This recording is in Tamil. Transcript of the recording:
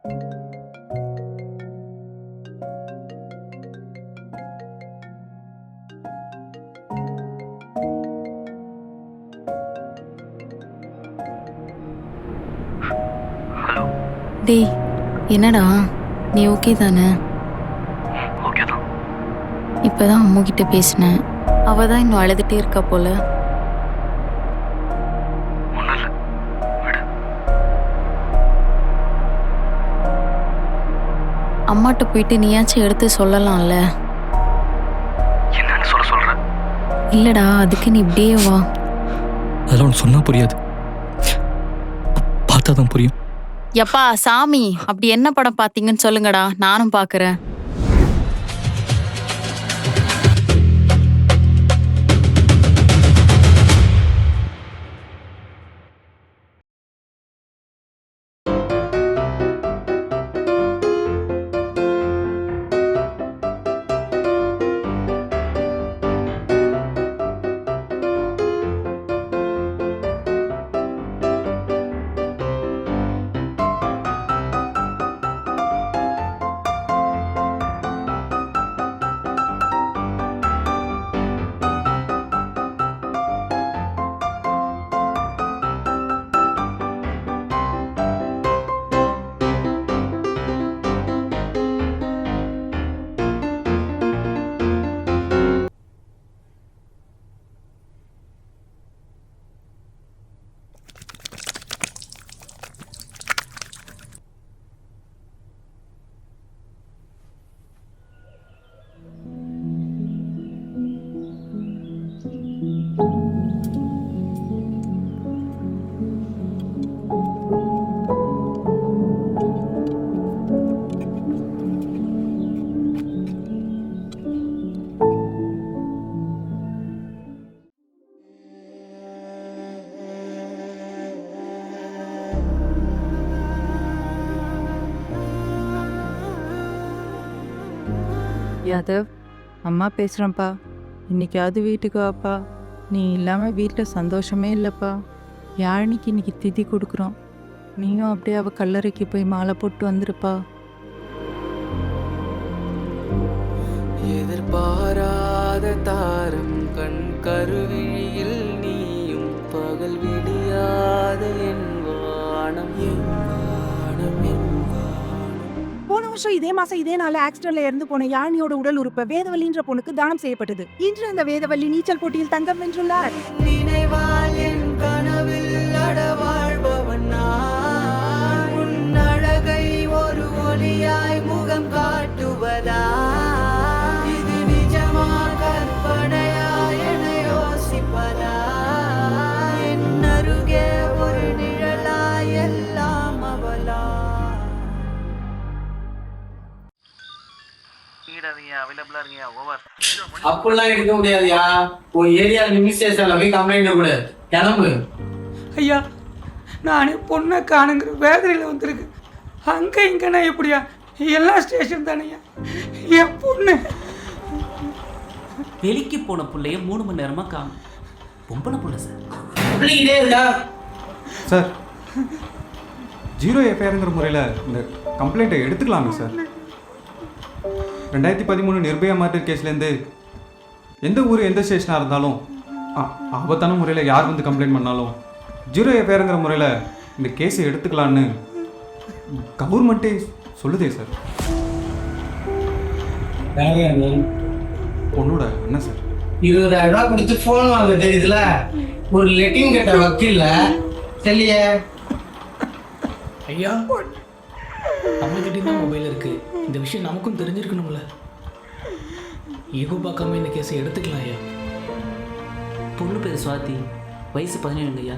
ஹலோ டேய், என்னடா நீ ஓகே தானே? ஓகே தான். இப்போதான் அம்முக்கிட்ட பேசினேன். அவ தான் இன்னும் அழுதுகிட்டே இருக்கா போல. ஒன்றும் இல்லை, விடு. அம்மாட்ட போயிட்டு நீயாச்சும் எடுத்து சொல்லலாம்ல. என்னன்னு சொல்ற? இல்லடா, அதுக்கு நீ இப்படியே வா. அதெல்லாம் ஒன்று சொன்னால் புரியாது, பார்த்தா தான் புரியும். எப்பா சாமி, அப்படி என்ன படம் பார்த்தீங்கன்னு சொல்லுங்கடா, நானும் பார்க்குறேன். யாதவ், அம்மா பேசுகிறேன்ப்பா. இன்னைக்காவது வீட்டுக்கு வாப்பா. நீ இல்லாமல் வீட்டில் சந்தோஷமே இல்லைப்பா. யாழினிக்கு இன்னைக்கு திதி கொடுக்குறோம். நீயும் அப்படியே அவள் கல்லறைக்கு போய் மாலை போட்டு வந்துருப்பா. எதிர்பாராத தாரம் கண் கருவிழியில் நீயும் பகல் விடியாத என் வானம் போன வருஷம் இதே மாசம் இதே நாள் ஆக்சிடென்ட்ல இறந்து போன யாழினியோட உடல் உறுப்ப வேதவல்லின்ற பொண்ணுக்கு தானம் செய்யப்பட்டது. இன்று அந்த வேதவல்லி நீச்சல் போட்டியில் தங்கம் வென்றுள்ளார். நினைவால் என் கனவில் அடவாழ்பவன் நான். உன் அழகை ஒரு ஒளியாய் முகம் காட்டுவதா? இது நிஜமா கற்பனையா என யோசிப்பதா? என் அருகே ஒரு நிழலாய் எல்லாம் அவளா? அப்படிலாம் இருக்க முடியாதுயா. உன் ஏரியா நிமிஷேஷன்ல போய் கம்ப்ளைண்ட் கூட கிளம்பு. ஐயா, நான் பொண்ணை காணுங்கிற வேதனையில் வந்திருக்கு. அங்கே இங்கன்னா எப்படியா? எல்லா ஸ்டேஷன் தானையா. என் பொண்ணு வெளிக்கு போன பிள்ளைய 3 மணி நேரமாக காணும். பொம்பளை பிள்ளை சார். அப்படிக்கிட்டே இருக்கா சார்? 0 FIRங்கிற முறையில் இந்த கம்ப்ளைண்ட்டை எடுத்துக்கலாமே சார்? 2013 நிர்பயா மர்டர் கேஸ்லேருந்து எந்த ஊர் எந்த ஸ்டேஷனாக இருந்தாலும் ஆபத்தான முறையில் யார் வந்து கம்ப்ளைண்ட் பண்ணாலும் 0 FIRங்கிற முறையில் இந்த கேஸை எடுத்துக்கலான்னு கவர்மெண்ட்டே சொல்லுதே சார். பொண்ணோட என்ன சார் 20,000 ரூபா கொடுத்து ஃபோன் வாங்க தெரியுதுல? ஒரு லெட்டிங் கட்ட வக்கீல்ல தெரிய. ஐயா, நம்மகிட்ட தான் மொபைல் இருக்கு. இந்த விஷயம் நமக்கும் தெரிஞ்சிருக்கணும்ல. ஈகோ பார்க்காம இந்த கேஸை எடுத்துக்கலாம் ஐயா. பொண்ணு பேர் சுவாதி, வயசு 17 ஐயா.